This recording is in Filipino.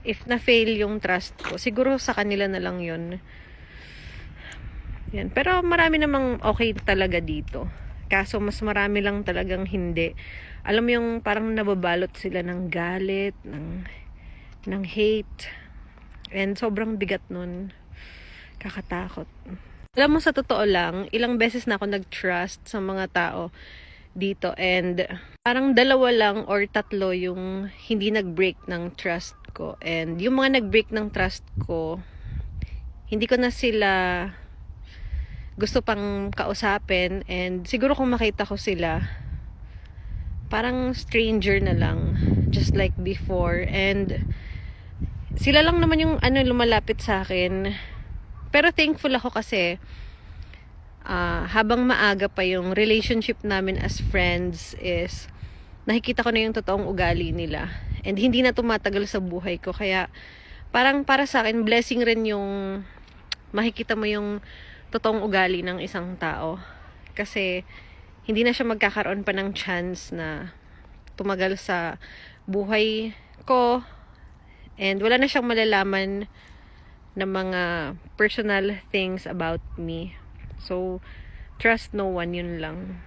If na-fail yung trust ko, siguro sa kanila na lang yun. Yan. Pero marami namang okay talaga dito. Kaso mas marami lang talagang hindi. Alam mo yung parang nababalot sila ng galit, ng hate. And sobrang bigat nun. Kakatakot. Alam mo, sa totoo lang, ilang beses na ako nag-trust sa mga tao dito. And parang 2 lang or 3 yung hindi nag-break ng trust ko. And yung mga nag-break ng trust ko, hindi ko na sila gusto pang kausapin. And siguro kung makita ko sila, parang stranger na lang, just like before. And sila lang naman yung lumalapit sa akin. Pero thankful ako kasi habang maaga pa yung relationship namin as friends is nakikita ko na yung totoong ugali nila. And hindi na tumatagal sa buhay ko. Kaya parang para sa akin, blessing rin yung makikita mo yung totoong ugali ng isang tao. Kasi hindi na siya magkakaroon pa ng chance na tumagal sa buhay ko. And wala na siyang malalaman na mga personal things about me. So, trust no one, yun lang.